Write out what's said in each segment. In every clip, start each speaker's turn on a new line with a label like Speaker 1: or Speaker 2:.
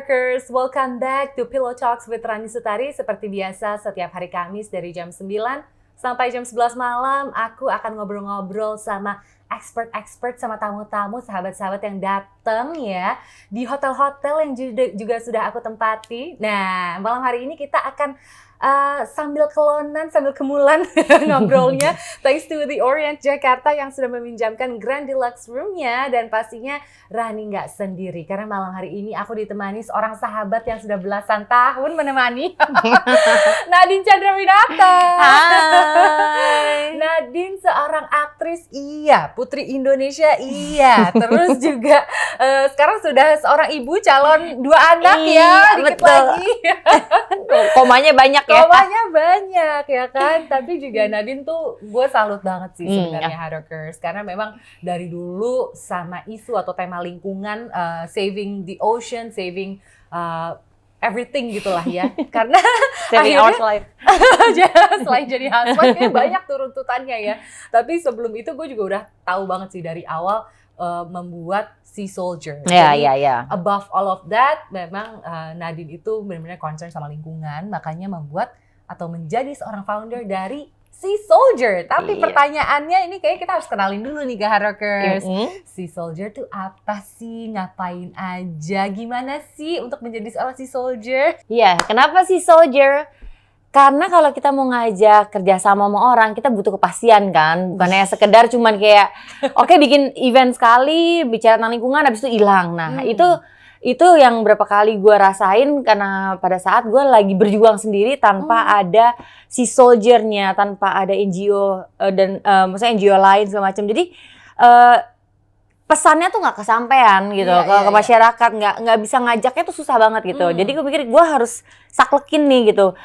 Speaker 1: Harockers, welcome back to Pillow Talks with Rani Sutari. Seperti biasa, setiap hari Kamis dari jam 9 sampai jam 11 malam, aku akan ngobrol-ngobrol sama expert sama tamu-tamu, sahabat-sahabat yang datang ya di hotel-hotel yang juga sudah aku tempati. Nah, malam hari ini kita akan sambil kelonan, sambil kemulan ngobrolnya thanks to The Orient Jakarta yang sudah meminjamkan Grand Deluxe Room-nya. Dan pastinya Rani nggak sendiri karena malam hari ini aku ditemani seorang sahabat yang sudah belasan tahun menemani Nadine Chandrawinata.
Speaker 2: Hai.
Speaker 1: Nadine seorang aktris, iya, putri Indonesia, iya, terus juga sekarang sudah seorang ibu calon 2 anak ya, dikit
Speaker 2: betul.
Speaker 1: lagi.
Speaker 2: Komanya banyak ya.
Speaker 1: Komanya banyak ya kan, tapi juga Nadine tuh gue salut banget sih sebenarnya Harockers, karena memang dari dulu sama isu atau tema lingkungan, saving the ocean, saving everything gitulah ya, karena
Speaker 2: Saving our life.
Speaker 1: selain jadi housewife kayak banyak tuntutannya ya, tapi sebelum itu gue juga udah tahu banget sih dari awal membuat Sea Soldier. Jadi above all of that, memang Nadine itu benar-benar concern sama lingkungan, makanya membuat atau menjadi seorang founder dari Sea Soldier. Tapi pertanyaannya ini kayak kita harus kenalin dulu nih ke Harockers. Sea Soldier tuh apa sih? Ngapain aja? Gimana sih untuk menjadi seorang Sea Soldier?
Speaker 2: Iya, kenapa Sea Soldier? Karena kalau kita mau ngajak kerjasama sama orang, kita butuh kepastian kan. Bukannya sekedar cuman kayak, oke, bikin event sekali, bicara tentang lingkungan, habis itu hilang. Nah, itu yang berapa kali gue rasain karena pada saat gue lagi berjuang sendiri tanpa ada Sea Soldier-nya, tanpa ada NGO dan maksudnya NGO lain segala macam. Jadi pesannya tuh nggak kesampaian gitu ke masyarakat, nggak bisa ngajaknya tuh susah banget gitu. Jadi gue pikir gue harus saklekin nih gitu.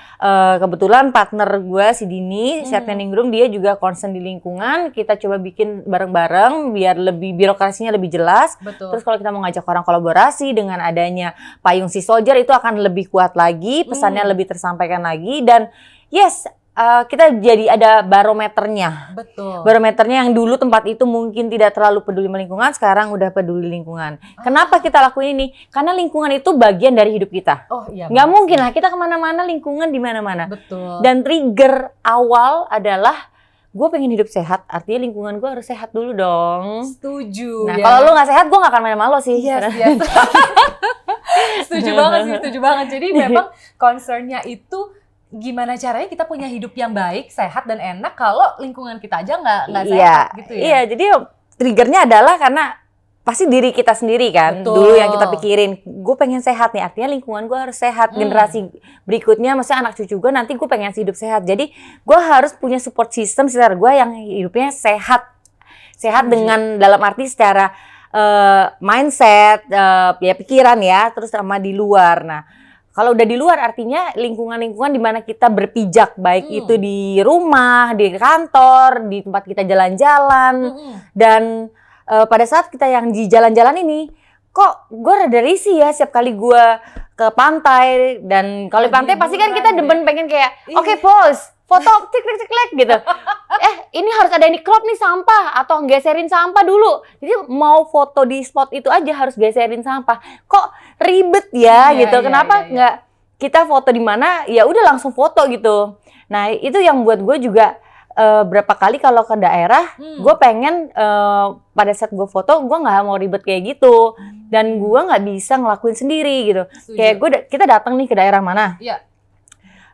Speaker 2: Kebetulan partner gue si Dini, Chef Ningrum, dia juga concern di lingkungan. Kita coba bikin bareng-bareng biar lebih birokrasinya lebih jelas.
Speaker 1: Betul.
Speaker 2: Terus kalau kita mau ngajak orang kolaborasi dengan adanya payung Sea Soldier itu akan lebih kuat lagi, pesannya lebih tersampaikan lagi, dan kita jadi ada barometernya.
Speaker 1: Betul.
Speaker 2: Barometernya yang dulu tempat itu mungkin tidak terlalu peduli sama lingkungan, sekarang udah peduli lingkungan. Kenapa kita lakuin ini? Karena lingkungan itu bagian dari hidup kita.
Speaker 1: Oh iya.
Speaker 2: Nggak mungkin lah kita kemana-mana, lingkungan di mana-mana.
Speaker 1: Betul.
Speaker 2: Dan trigger awal adalah gue pengen hidup sehat, artinya lingkungan gue harus sehat dulu dong.
Speaker 1: Setuju.
Speaker 2: Nah, kalau lu nggak sehat, gue nggak akan main sama lo sih.
Speaker 1: Yes. Setuju banget. Jadi memang concernnya itu gimana caranya kita punya hidup yang baik, sehat dan enak kalau lingkungan kita aja nggak sehat gitu ya.
Speaker 2: Iya, jadi triggernya adalah karena pasti diri kita sendiri kan.
Speaker 1: Betul.
Speaker 2: Dulu yang kita pikirin, gue pengen sehat nih, artinya lingkungan gue harus sehat. Generasi berikutnya, maksudnya anak cucu gue nanti gue pengen hidup sehat. Jadi gue harus punya support system sekitar gue yang hidupnya sehat. Sehat dengan dalam arti secara mindset, ya pikiran ya, terus sama di luar. Nah, kalau udah di luar artinya lingkungan-lingkungan di mana kita berpijak, baik itu di rumah, di kantor, di tempat kita jalan-jalan. Dan pada saat kita yang di jalan-jalan ini, kok gue rada risih ya setiap kali gue ke pantai. Dan kalau di pantai pasti kan kita demen pengen kayak, oke, pause, foto, cek gitu. Ini harus ada ini crop nih sampah, atau geserin sampah dulu. Jadi mau foto di spot itu aja harus geserin sampah. Kok ribet ya gitu. Kenapa nggak kita foto di mana ya udah langsung foto gitu. Nah, itu yang buat gue juga berapa kali kalau ke daerah, gue pengen pada saat gue foto gue nggak mau ribet kayak gitu. Dan gue nggak bisa ngelakuin sendiri gitu. Kayak kita datang nih ke daerah mana?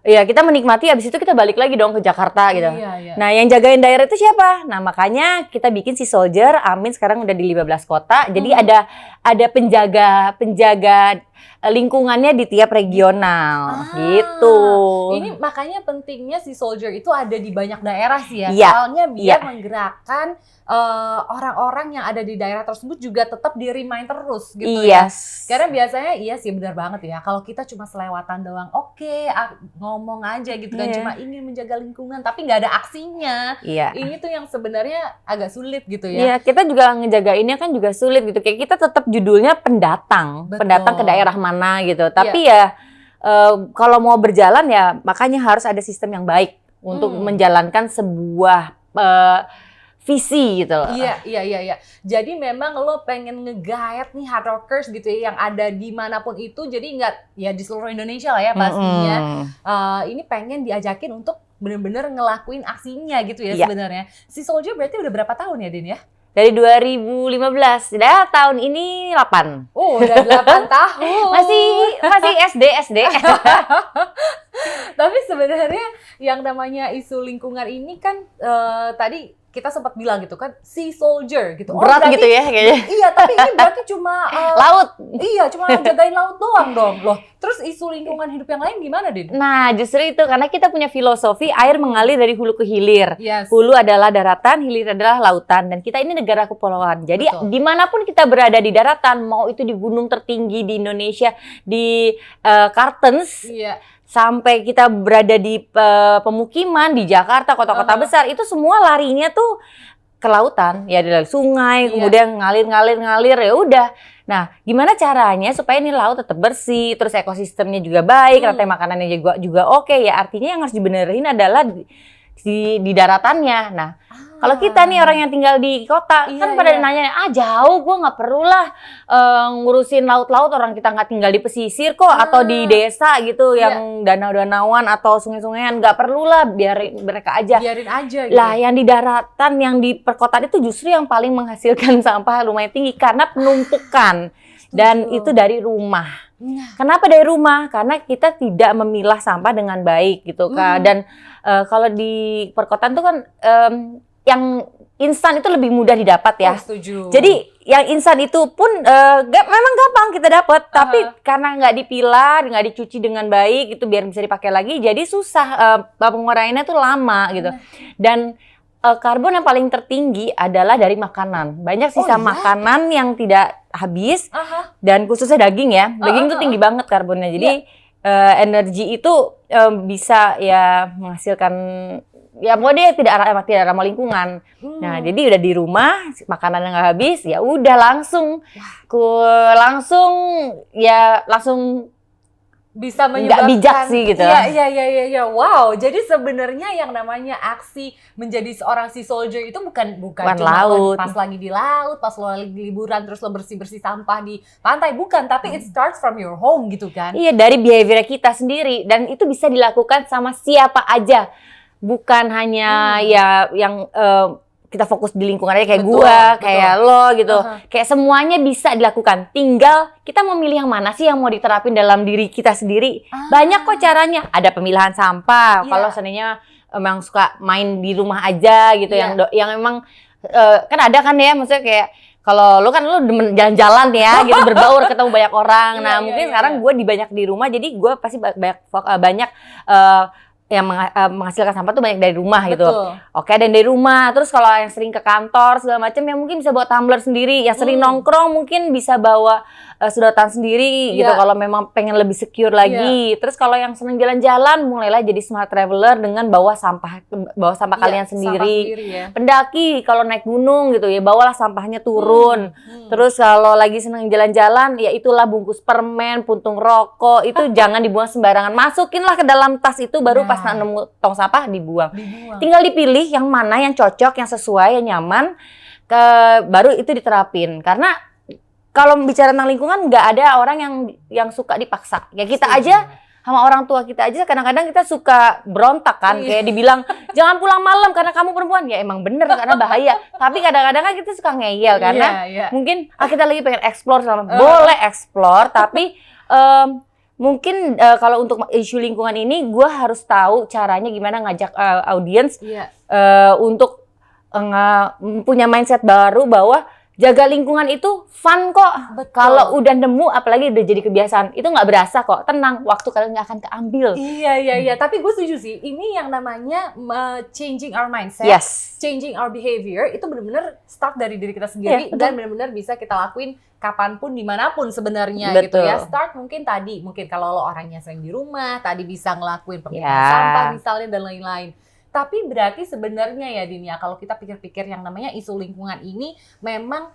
Speaker 2: Ya kita menikmati, abis itu kita balik lagi dong ke Jakarta gitu. Nah, yang jagain daerah itu siapa? Nah, makanya kita bikin Sea Soldier. Amin sekarang udah di 15 kota. Jadi ada penjaga lingkungannya di tiap regional gitu.
Speaker 1: Ini makanya pentingnya Sea Soldier itu ada di banyak daerah sih ya. Soalnya biar menggerakkan orang-orang yang ada di daerah tersebut juga tetap di-remind terus gitu ya. Karena biasanya iya sih benar banget ya. Kalau kita cuma selewatan doang, ngomong aja gitu kan, cuma ingin menjaga lingkungan tapi nggak ada aksinya. Ini tuh yang sebenarnya agak sulit gitu ya.
Speaker 2: Iya, kita juga ngejagainnya kan juga sulit gitu. Kayak kita tetap judulnya pendatang ke daerah mana gitu. Tapi kalau mau berjalan ya makanya harus ada sistem yang baik untuk menjalankan sebuah visi gitu loh.
Speaker 1: Iya. Jadi memang lo pengen nge-guide nih hard rockers gitu ya yang ada dimanapun itu. Jadi nggak ya di seluruh Indonesia lah ya pastinya. Ini pengen diajakin untuk bener-bener ngelakuin aksinya gitu ya sebenarnya. Si Soldier berarti udah berapa tahun ya Din ya?
Speaker 2: Dari 2015, udah tahun ini 8.
Speaker 1: Oh, udah 8 tahun.
Speaker 2: Masih SD.
Speaker 1: Tapi sebenarnya yang namanya isu lingkungan ini kan tadi kita sempat bilang gitu kan, Sea Soldier gitu.
Speaker 2: Berat
Speaker 1: berarti,
Speaker 2: gitu ya kayaknya.
Speaker 1: Iya, tapi ini berarti cuma
Speaker 2: laut.
Speaker 1: Iya, cuma jagain laut doang dong. Loh, terus isu lingkungan hidup yang lain gimana, Din?
Speaker 2: Nah, justru itu karena kita punya filosofi air mengalir dari hulu ke hilir.
Speaker 1: Yes.
Speaker 2: Hulu adalah daratan, hilir adalah lautan. Dan kita ini negara kepulauan. Jadi dimanapun kita berada di daratan, mau itu di gunung tertinggi di Indonesia, di Kartens, sampai kita berada di pemukiman di Jakarta, kota-kota besar, itu semua larinya tuh ke lautan, ya dari sungai, kemudian ngalir ya udah. Nah, gimana caranya supaya ini laut tetap bersih, terus ekosistemnya juga baik, rantai makanannya juga oke, ya artinya yang harus dibenerin adalah di daratannya. Nah, kalau kita nih orang yang tinggal di kota, kan pada nanya, jauh, gue nggak perlu lah ngurusin laut-laut, orang kita nggak tinggal di pesisir kok, atau di desa gitu, yang danau-danauan atau sungai-sungaian, nggak perlu lah, biarin mereka aja.
Speaker 1: Biarin aja gitu.
Speaker 2: Lah, yang di daratan, yang di perkotaan itu justru yang paling menghasilkan sampah lumayan tinggi, karena penumpukan. Dan itu dari rumah. Kenapa dari rumah? Karena kita tidak memilah sampah dengan baik gitu Kak. Dan kalau di perkotaan tuh kan yang instan itu lebih mudah didapat ya.
Speaker 1: Setuju.
Speaker 2: Jadi yang instan itu pun memang gampang kita dapat, tapi karena nggak dipilah, nggak dicuci dengan baik itu biar bisa dipakai lagi, jadi susah penguraiannya tuh lama gitu. Dan karbon yang paling tertinggi adalah dari makanan. Banyak sisa makanan yang tidak habis, dan khususnya daging ya. Daging tuh tinggi banget karbonnya. Jadi energi itu bisa ya menghasilkan ya mau dia tidak ramah lingkungan. Nah, jadi udah di rumah makanan yang nggak habis, ya udah langsung
Speaker 1: bisa
Speaker 2: nggak
Speaker 1: menyebabkan
Speaker 2: bijak sih gitu.
Speaker 1: Iya. Wow, jadi sebenarnya yang namanya aksi menjadi seorang Sea Soldier itu bukan cuma
Speaker 2: laut.
Speaker 1: Pas lagi di laut, pas lo lagi liburan terus lo bersih-bersih sampah di pantai, bukan, tapi it starts from your home gitu kan. Iya,
Speaker 2: dari behavior kita sendiri, dan itu bisa dilakukan sama siapa aja. Bukan hanya ya yang kita fokus di lingkungan aja kayak gua, kayak lo gitu. Kayak semuanya bisa dilakukan. Tinggal kita mau milih yang mana sih yang mau diterapin dalam diri kita sendiri. Banyak kok caranya. Ada pemilahan sampah. Kalau seandainya memang suka main di rumah aja gitu, yang memang kan ada kan ya, maksudnya kayak kalau lo kan lo demen jalan-jalan ya gitu, berbaur ketemu banyak orang. Nah, mungkin sekarang gue banyak di rumah, jadi gue pasti banyak yang menghasilkan sampah tuh banyak dari rumah gitu. Oke, dan dari rumah. Terus kalau yang sering ke kantor segala macam, ya mungkin bisa bawa tumbler sendiri. Yang sering nongkrong mungkin bisa bawa sedotan sendiri gitu kalau memang pengen lebih secure lagi. Terus kalau yang seneng jalan-jalan, mulailah jadi smart traveler dengan bawa sampah kalian sendiri. Pendaki kalau naik gunung gitu ya, bawalah sampahnya turun. Terus kalau lagi seneng jalan-jalan, ya itulah bungkus permen, puntung rokok itu jangan dibuang sembarangan. Masukinlah ke dalam tas itu, baru pas nemu tong sampah dibuang. Tinggal dipilih yang mana yang cocok, yang sesuai, yang nyaman, baru itu diterapin. Karena kalau bicara tentang lingkungan, nggak ada orang yang suka dipaksa. Ya kita aja, sama orang tua kita aja kadang-kadang kita suka berontak kan. Kayak dibilang, jangan pulang malam karena kamu perempuan. Ya emang bener, karena bahaya. Tapi kadang-kadang kan kita suka ngeyel. Karena mungkin kita lagi pengen explore. Boleh explore, tapi mungkin kalau untuk isu lingkungan ini, gue harus tahu caranya gimana ngajak audiens untuk punya mindset baru bahwa jaga lingkungan itu fun kok. Kalau udah nemu, apalagi udah jadi kebiasaan, itu nggak berasa kok. Tenang, waktu kalian nggak akan keambil.
Speaker 1: Iya. Tapi gue setuju sih. Ini yang namanya changing our mindset, changing our behavior, itu benar-benar start dari diri kita sendiri, dan benar-benar bisa kita lakuin kapanpun, dimanapun sebenarnya gitu ya. Start mungkin kalau lo orangnya sering di rumah, tadi bisa ngelakuin pemilahan sampah misalnya dan lain-lain. Tapi berarti sebenarnya ya Din ya, kalau kita pikir-pikir yang namanya isu lingkungan ini memang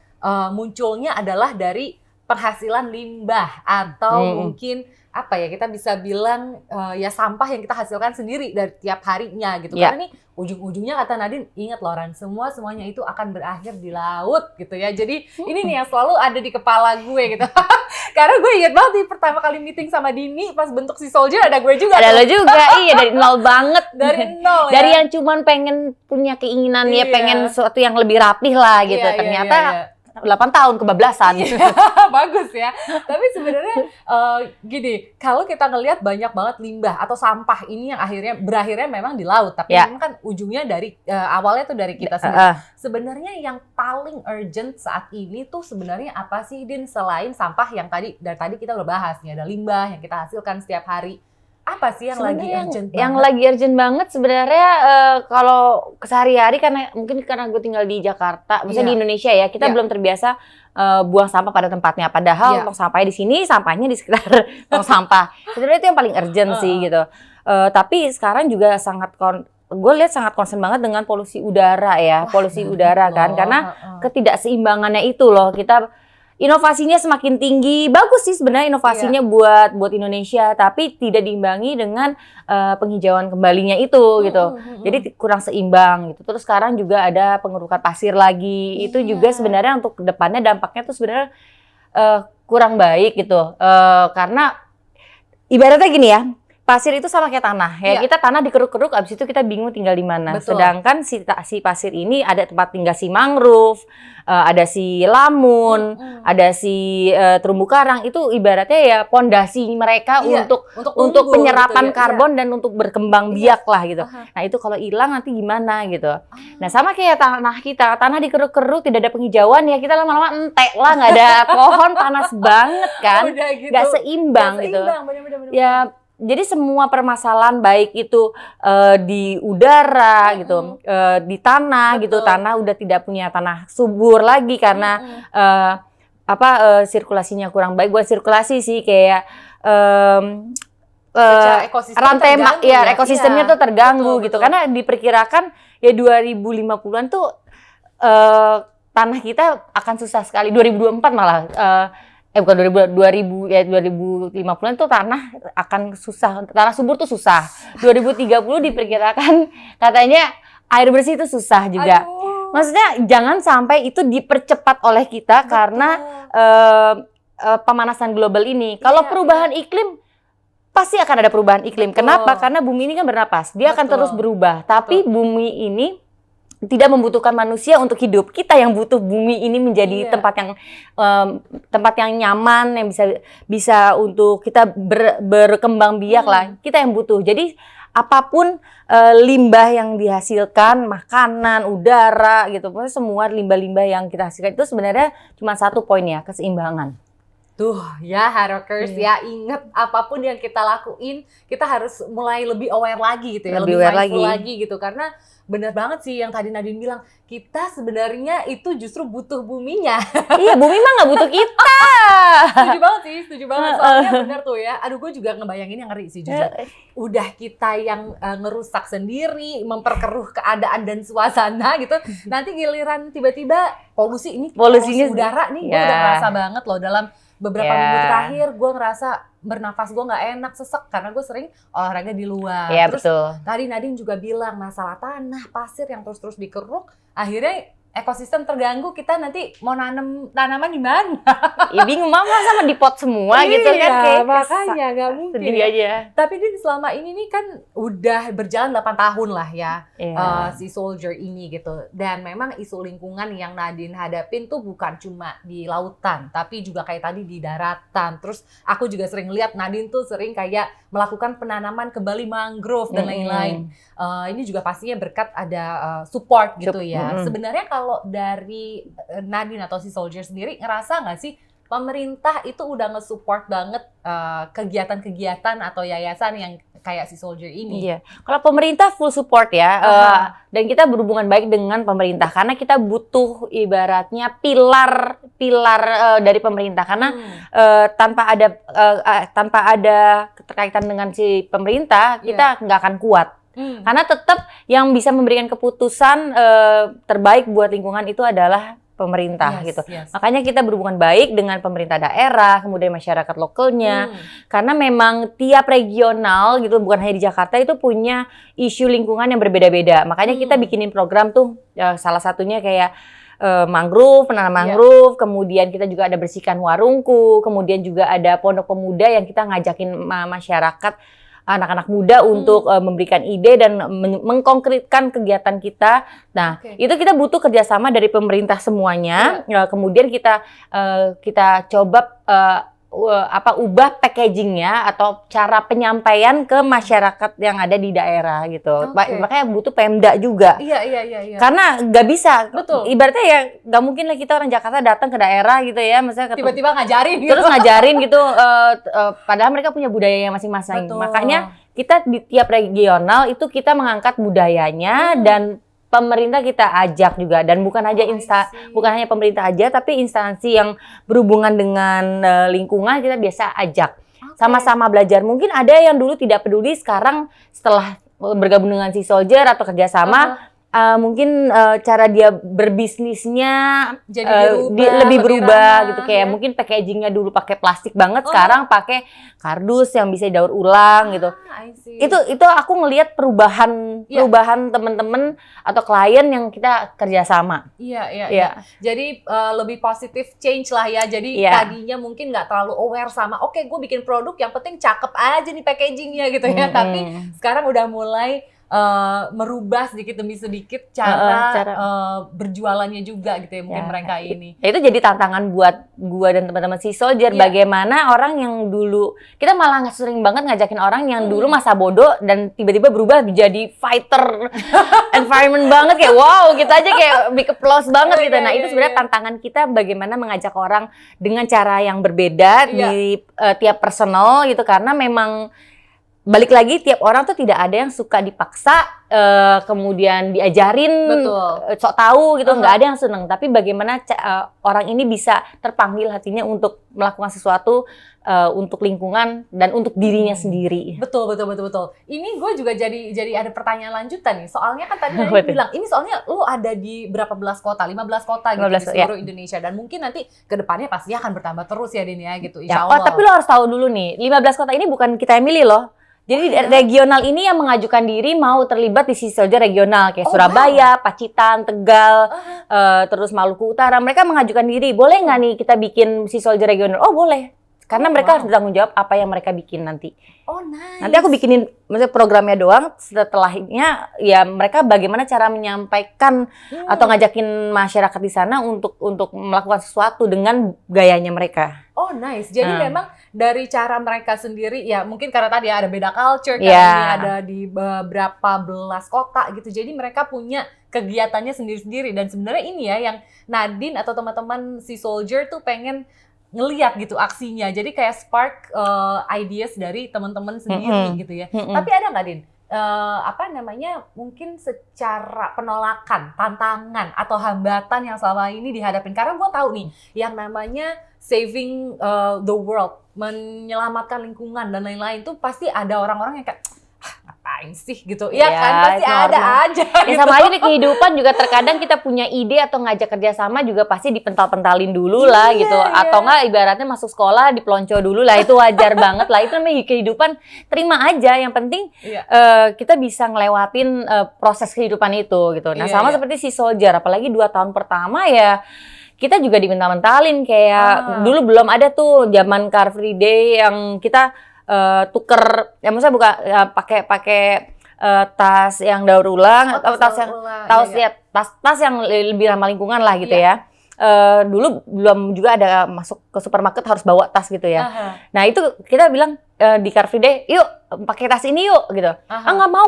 Speaker 1: munculnya adalah dari penghasilan limbah atau mungkin apa ya, kita bisa bilang ya sampah yang kita hasilkan sendiri dari tiap harinya gitu. Karena nih ujung-ujungnya kata Nadine, ingat loh Ran, semuanya itu akan berakhir di laut gitu ya. Jadi ini nih yang selalu ada di kepala gue gitu. Karena gue inget banget nih pertama kali meeting sama Dini pas bentuk si Soldier, ada gue juga.
Speaker 2: Ada lo juga, iya, dari nol banget.
Speaker 1: Dari nol ya.
Speaker 2: Dari yang cuman pengen punya keinginan ya, pengen sesuatu yang lebih rapih lah gitu. Ternyata 8 tahun kebablasan.
Speaker 1: Bagus ya. Tapi sebenarnya gini, kalau kita ngelihat banyak banget limbah atau sampah ini yang berakhirnya memang di laut, tapi memang kan ujungnya dari awalnya tuh dari kita sendiri. Sebenarnya yang paling urgent saat ini tuh sebenarnya apa sih, Din, selain sampah yang dari tadi kita udah bahas nih, ada limbah yang kita hasilkan setiap hari. Apa sih yang lagi urgent banget?
Speaker 2: Yang lagi urgent banget sebenarnya kalau sehari-hari, karena mungkin karena gue tinggal di Jakarta, maksudnya di Indonesia ya, kita belum terbiasa buang sampah pada tempatnya. Padahal tong sampahnya di sini, sampahnya di sekitar tong sampah. Sebenarnya itu yang paling urgent sih gitu. Tapi sekarang juga gue lihat sangat concern banget dengan polusi udara ya, polusi udara kan, karena ketidakseimbangannya itu loh. Inovasinya semakin tinggi, bagus sih sebenarnya inovasinya buat Indonesia, tapi tidak diimbangi dengan penghijauan kembalinya itu gitu. Jadi kurang seimbang gitu. Terus sekarang juga ada pengerukan pasir lagi. Itu juga sebenarnya untuk kedepannya dampaknya tuh sebenarnya kurang baik gitu. Karena ibaratnya gini ya, pasir itu sama kayak tanah ya. Kita tanah dikeruk-keruk, abis itu kita bingung tinggal di mana. Sedangkan si pasir ini ada tempat tinggal si mangrove, ada si lamun, ada si terumbu karang. Itu ibaratnya ya pondasi mereka untuk penyerapan karbon dan untuk berkembang biak lah gitu. Nah itu kalau hilang nanti gimana gitu. Nah sama kayak tanah kita, tanah dikeruk-keruk, tidak ada penghijauan ya, kita lama-lama entek lah, nggak ada pohon, panas banget kan, nggak seimbang gitu. Bener-bener. Ya. Jadi semua permasalahan baik itu di udara gitu, di tanah gitu, tanah udah tidak punya tanah subur lagi karena sirkulasinya kurang baik. Buat sirkulasi sih kayak rantai ekosistemnya tuh terganggu gitu. Karena diperkirakan ya 2050-an tuh tanah kita akan susah sekali. 2024 malah. Bukan 2050-an tuh tanah akan susah, tanah subur tuh susah. 2030 diperkirakan katanya air bersih itu susah juga. Maksudnya jangan sampai itu dipercepat oleh kita karena pemanasan global ini. Kalau perubahan iklim, pasti akan ada perubahan iklim. Kenapa? Karena bumi ini kan bernapas, dia akan terus berubah. Tapi bumi ini tidak membutuhkan manusia untuk hidup. Kita yang butuh bumi ini menjadi tempat yang nyaman, yang bisa untuk kita berkembang biak lah. Kita yang butuh. Jadi apapun limbah yang dihasilkan, makanan, udara gitu, pokoknya semua limbah-limbah yang kita hasilkan itu sebenarnya cuma satu poin ya, keseimbangan.
Speaker 1: Tuh ya Harokers ya, ingat apapun yang kita lakuin, kita harus mulai lebih aware lagi gitu ya, lebih mindful lagi gitu, karena benar banget sih yang tadi Nadine bilang, kita sebenarnya itu justru butuh buminya.
Speaker 2: Iya, bumi mah nggak butuh kita.
Speaker 1: Setuju banget. Soalnya benar tuh ya. Aduh, gue juga ngebayangin yang ngeri sih jujur. Udah kita yang ngerusak sendiri, memperkeruh keadaan dan suasana gitu. Nanti giliran tiba-tiba polusi udara nih, gue udah ngerasa banget loh dalam beberapa minggu terakhir. Gue ngerasa bernafas gue nggak enak, sesek karena gue sering olahraga di luar.
Speaker 2: Terus
Speaker 1: tadi Nadine juga bilang masalah tanah, pasir yang terus dikeruk, akhirnya ekosistem terganggu. Kita nanti mau nanam tanaman di mana?
Speaker 2: Ya bingung, mama sama di pot semua gitu kan, kayak
Speaker 1: makanya nggak mungkin.
Speaker 2: Sedih aja.
Speaker 1: Tapi Din selama ini nih kan udah berjalan 8 tahun lah ya si Soldier ini gitu. Dan memang isu lingkungan yang Nadine hadapin tuh bukan cuma di lautan, tapi juga kayak tadi di daratan. Terus aku juga sering lihat Nadine tuh sering kayak melakukan penanaman kembali mangrove dan lain-lain. Ini juga pastinya berkat ada support gitu ya. Sebenarnya kalau dari Nadine atau si Soldier sendiri ngerasa nggak sih pemerintah itu udah nge-support banget kegiatan-kegiatan atau yayasan yang kayak si Soldier ini?
Speaker 2: Iya, kalau pemerintah full support ya, dan kita berhubungan baik dengan pemerintah karena kita butuh ibaratnya pilar dari pemerintah, karena tanpa ada keterkaitan dengan si pemerintah kita nggak akan kuat. Karena tetap yang bisa memberikan keputusan terbaik buat lingkungan itu adalah pemerintah gitu. Makanya kita berhubungan baik dengan pemerintah daerah, kemudian masyarakat lokalnya. Karena memang tiap regional gitu, bukan hanya di Jakarta, itu punya isu lingkungan yang berbeda-beda. Makanya kita bikinin program tuh, salah satunya kayak mangrove, penanam mangrove, kemudian kita juga ada bersihkan warungku, kemudian juga ada pondok pemuda yang kita ngajakin masyarakat, anak-anak muda untuk memberikan ide dan mengkonkretkan kegiatan kita. Nah, itu kita butuh kerjasama dari pemerintah semuanya. Kemudian kita coba ubah packagingnya atau cara penyampaian ke masyarakat yang ada di daerah gitu. Makanya butuh Pemda juga.
Speaker 1: Iya.
Speaker 2: Karena nggak bisa.
Speaker 1: Betul.
Speaker 2: Ibaratnya ya nggak mungkin lah kita orang Jakarta datang ke daerah gitu ya, misalnya
Speaker 1: tiba-tiba ngajarin gitu.
Speaker 2: Terus ngajarin gitu. Padahal mereka punya budaya masing-masing. Makanya kita di tiap regional itu kita mengangkat budayanya dan pemerintah kita ajak juga, dan bukan hanya pemerintah aja, tapi instansi yang berhubungan dengan lingkungan kita biasa ajak. Sama-sama belajar. Mungkin ada yang dulu tidak peduli, sekarang setelah bergabung dengan Sea Soldier atau kerjasama, mungkin cara dia berbisnisnya
Speaker 1: jadi
Speaker 2: lebih berubah gitu. Kayak mungkin packagingnya dulu pakai plastik banget, sekarang pakai kardus yang bisa didaur ulang gitu. Itu aku ngelihat perubahan teman-teman atau klien yang kita kerjasama.
Speaker 1: Iya. Jadi lebih positif change lah ya. Jadi tadinya mungkin nggak terlalu aware sama gue bikin produk yang penting cakep aja nih packagingnya gitu ya. Tapi sekarang udah mulai merubah sedikit demi sedikit cara berjualannya juga gitu ya, mungkin mereka ini. Itu
Speaker 2: jadi tantangan buat gua dan teman-teman Sea Soldier, bagaimana orang yang dulu, kita malah sering banget ngajakin orang yang dulu masa bodoh dan tiba-tiba berubah menjadi fighter environment banget, kayak wow, kita aja kayak big applause banget gitu. Nah, itu sebenarnya tantangan kita, bagaimana mengajak orang dengan cara yang berbeda di tiap personal gitu, karena memang balik lagi tiap orang tuh tidak ada yang suka dipaksa, kemudian diajarin, sok tahu gitu, nggak ada yang seneng. Tapi bagaimana orang ini bisa terpanggil hatinya untuk melakukan sesuatu untuk lingkungan dan untuk dirinya sendiri.
Speaker 1: Betul. Ini gue juga jadi ada pertanyaan lanjutan nih. Soalnya kan tadi bilang ini soalnya lo ada di berapa belas kota, 15 kota gitu di seluruh Indonesia, dan mungkin nanti ke depannya pasti akan bertambah terus ya Din ya gitu, insya Allah.
Speaker 2: Tapi lo harus tahu dulu nih, 15 kota ini bukan kita yang milih loh. Jadi regional ini yang mengajukan diri mau terlibat di Sea Soldier regional, kayak Surabaya, Pacitan, Tegal, terus Maluku Utara. Mereka mengajukan diri, boleh nggak nih kita bikin Sea Soldier regional? Oh boleh, karena mereka harus bertanggung jawab apa yang mereka bikin nanti. Nanti aku bikinin maksudnya programnya doang, setelahnya ya mereka bagaimana cara menyampaikan atau ngajakin masyarakat di sana untuk melakukan sesuatu dengan gayanya mereka.
Speaker 1: Jadi memang dari cara mereka sendiri ya, mungkin karena tadi ada beda culture kan, ini ada di beberapa belas kota gitu. Jadi mereka punya kegiatannya sendiri-sendiri, dan sebenarnya ini ya yang Nadine atau teman-teman Sea Soldier tuh pengen ngelihat gitu aksinya. Jadi kayak spark ideas dari teman-teman sendiri gitu ya. Tapi ada nggak Din? Mungkin secara penolakan, tantangan atau hambatan yang selama ini dihadapin, karena gue tahu nih yang namanya saving the world, menyelamatkan lingkungan dan lain-lain tuh pasti ada orang-orang yang kayak ngapain sih gitu, iya kan, pasti ada aja
Speaker 2: gitu. Sama aja di kehidupan juga terkadang kita punya ide atau ngajak kerjasama juga pasti dipental-pentalin dulu lah gitu, atau enggak ibaratnya masuk sekolah dipelonco dulu lah, itu wajar banget lah, itu namanya kehidupan, terima aja, yang penting kita bisa ngelewatin proses kehidupan itu gitu. Nah seperti Sea Soldier, apalagi 2 tahun pertama ya kita juga dimental-mentalin kayak dulu belum ada tuh zaman Car Free Day yang kita tuker, ya maksudnya bukan pakai tas yang daur ulang atau tas yang lebih ramah lingkungan lah gitu ya. Dulu belum juga ada masuk ke supermarket harus bawa tas gitu ya. Nah itu kita bilang di Car Free Day, yuk pakai tas ini yuk gitu. Nggak mau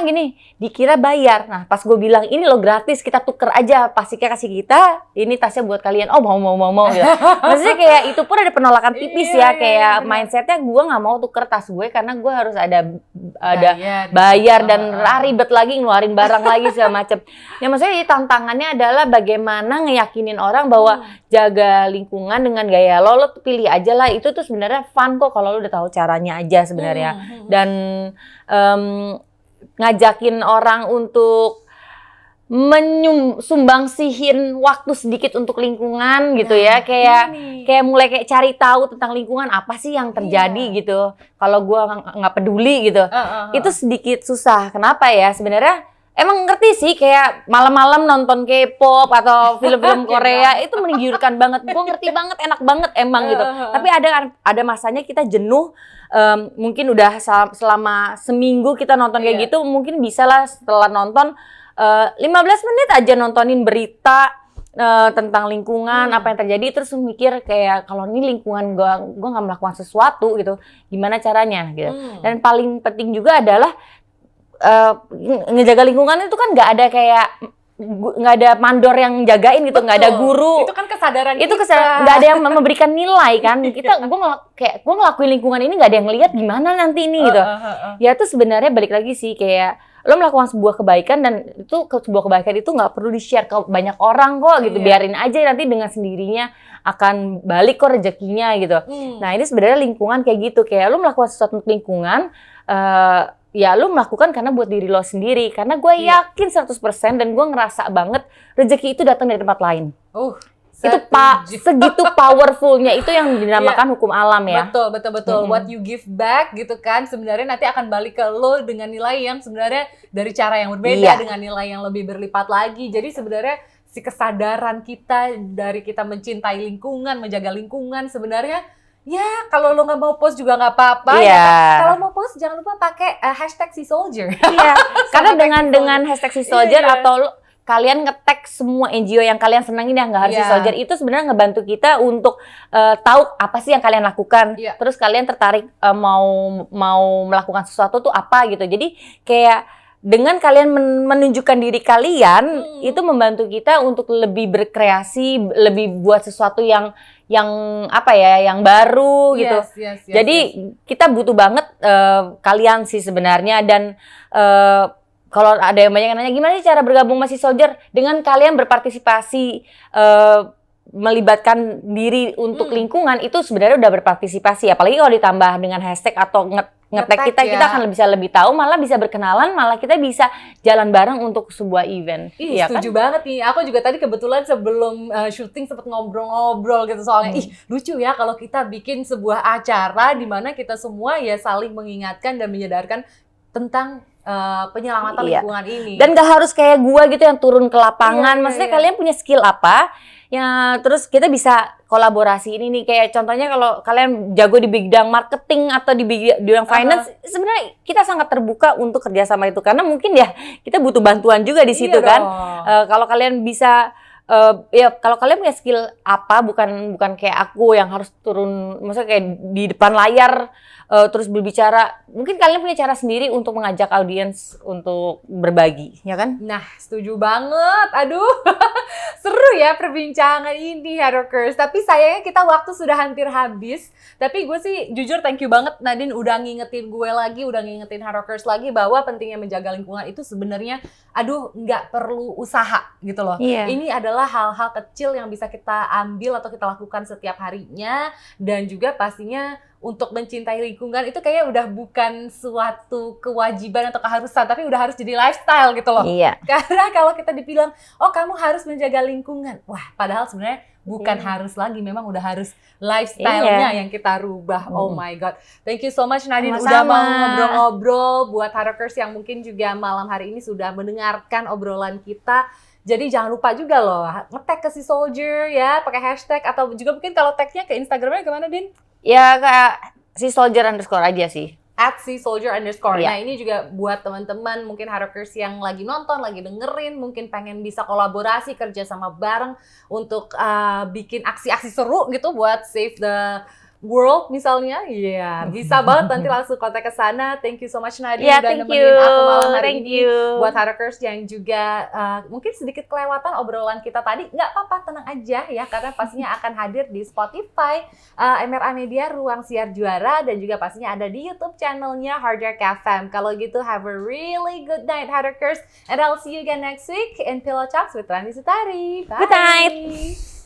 Speaker 2: gini. Dikira bayar. Nah pas gue bilang ini lo gratis, kita tuker aja, pastinya kasih kita, ini tasnya buat kalian. Oh mau gitu. Maksudnya kayak itu pun ada penolakan tipis ya, kayak mindsetnya gue nggak mau tuker tas gue karena gue harus ada bayar dan ribet lagi ngeluarin barang lagi segala macem. Ya maksudnya tantangannya adalah bagaimana ngeyakinin orang bahwa jaga lingkungan dengan gaya lo pilih aja lah, itu tuh sebenarnya fun kok kalau lo udah tahu caranya aja sebenarnya. Dan ngajakin orang untuk menyumbangsihin waktu sedikit untuk lingkungan gitu ya, kayak mulai kayak cari tahu tentang lingkungan apa sih yang terjadi gitu. Kalau gua nggak peduli gitu, itu sedikit susah. Kenapa ya? Sebenarnya emang ngerti sih, kayak malam-malam nonton K-pop atau film-film Korea itu menggiurkan banget. Gua ngerti banget, enak banget emang gitu. Tapi ada masanya kita jenuh. Mungkin udah selama seminggu kita nonton kayak gitu, mungkin bisa lah setelah nonton 15 menit aja nontonin berita tentang lingkungan, apa yang terjadi, terus mikir kayak kalau ini lingkungan gua nggak melakukan sesuatu gitu, gimana caranya gitu. Dan paling penting juga adalah ngejaga lingkungan itu kan nggak ada mandor yang jagain gitu, nggak ada guru.
Speaker 1: Itu kan kesadaran
Speaker 2: itu
Speaker 1: kita.
Speaker 2: Nggak ada yang memberikan nilai kan. Gue ngelakuin lingkungan ini nggak ada yang lihat gimana nanti ini gitu. Ya itu sebenarnya balik lagi sih, kayak lo melakukan sebuah kebaikan, dan itu sebuah kebaikan itu nggak perlu di-share ke banyak orang kok gitu. Biarin aja, nanti dengan sendirinya akan balik kok rezekinya gitu. Nah ini sebenarnya lingkungan kayak gitu, kayak lo melakukan sesuatu untuk lingkungan, ya lo melakukan karena buat diri lo sendiri. Karena gue yakin 100% dan gue ngerasa banget rezeki itu datang dari tempat lain. Itu segitu powerfulnya, itu yang dinamakan hukum alam ya.
Speaker 1: Betul. What you give back gitu kan, sebenarnya nanti akan balik ke lo dengan nilai yang sebenarnya dari cara yang berbeda, dengan nilai yang lebih berlipat lagi. Jadi sebenarnya si kesadaran kita dari kita mencintai lingkungan, menjaga lingkungan, sebenarnya ya kalau lo nggak mau post juga nggak apa-apa. Kalau mau post jangan lupa pakai hashtag #SeaSoldier.
Speaker 2: Karena dengan hashtag #SeaSoldier atau kalian nge-tag semua NGO yang kalian senangin, ya nggak harus SeaSoldier, itu sebenarnya ngebantu kita untuk tahu apa sih yang kalian lakukan. Terus kalian tertarik mau melakukan sesuatu tuh apa gitu. Jadi kayak dengan kalian menunjukkan diri kalian, itu membantu kita untuk lebih berkreasi, lebih buat sesuatu yang apa ya, yang baru gitu. Jadi kita butuh banget kalian sih sebenarnya. Dan kalau ada yang banyak yang nanya gimana sih cara bergabung sama SeaSoldier, dengan kalian berpartisipasi, melibatkan diri untuk lingkungan, itu sebenarnya udah berpartisipasi. Apalagi kalau ditambah dengan hashtag atau nge-tag kita akan bisa lebih tahu, malah bisa berkenalan, malah kita bisa jalan bareng untuk sebuah event.
Speaker 1: Setuju banget nih. Aku juga tadi kebetulan sebelum syuting sempat ngobrol-ngobrol gitu soalnya. Lucu ya kalau kita bikin sebuah acara di mana kita semua ya saling mengingatkan dan menyadarkan tentang penyelamatan lingkungan ini. Dan
Speaker 2: gak harus kayak gua gitu yang turun ke lapangan. Maksudnya kalian punya skill apa? Ya, terus kita bisa kolaborasi ini nih. Kayak contohnya kalau kalian jago di bidang marketing atau di bidang finance, sebenarnya kita sangat terbuka untuk kerjasama itu. Karena mungkin ya kita butuh bantuan juga di situ kan. Kalau kalian bisa, kalau kalian punya skill apa, bukan kayak aku yang harus turun, maksudnya kayak di depan layar terus berbicara. Mungkin kalian punya cara sendiri untuk mengajak audiens untuk berbagi, ya kan?
Speaker 1: Nah, setuju banget. Aduh, seru ya perbincangan ini, Harockers. Tapi sayangnya kita waktu sudah hampir habis. Tapi gue sih jujur thank you banget Nadine udah ngingetin gue lagi, udah ngingetin Harockers lagi bahwa pentingnya menjaga lingkungan itu sebenarnya, nggak perlu usaha gitu loh. Ini adalah hal-hal kecil yang bisa kita ambil atau kita lakukan setiap harinya. Dan juga pastinya untuk mencintai lingkungan itu kayaknya udah bukan suatu kewajiban atau keharusan, tapi udah harus jadi lifestyle gitu loh. Karena kalau kita dibilang, oh kamu harus menjaga lingkungan, wah padahal sebenarnya bukan harus lagi, memang udah harus lifestyle-nya yang kita rubah. Oh my God. Thank you so much Nadine udah mau ngobrol-ngobrol. Buat Harockers yang mungkin juga malam hari ini sudah mendengarkan obrolan kita. Jadi jangan lupa juga loh, nge-tag ke SeaSoldier ya, pakai hashtag, atau juga mungkin kalau tag-nya ke Instagramnya gimana, Din?
Speaker 2: Ya kayak SeaSoldier _ aja sih.
Speaker 1: @SeaSoldier_. Nah ini juga buat teman-teman mungkin Harockers yang lagi nonton, lagi dengerin, mungkin pengen bisa kolaborasi kerja sama bareng untuk bikin aksi-aksi seru gitu buat save the world misalnya, bisa banget nanti langsung kontak ke sana. Thank you so much Nadine udah nemenin aku malam hari ini. Buat Harockers yang juga mungkin sedikit kelewatan obrolan kita tadi, nggak apa-apa, tenang aja ya, karena pastinya akan hadir di Spotify, MRA Media, Ruang Siar Juara, dan juga pastinya ada di YouTube channelnya Hard Rock FM. Kalau gitu, have a really good night Harockers, and I'll see you again next week in Pillow Talks with Rani Sutari. Bye!
Speaker 2: Good night!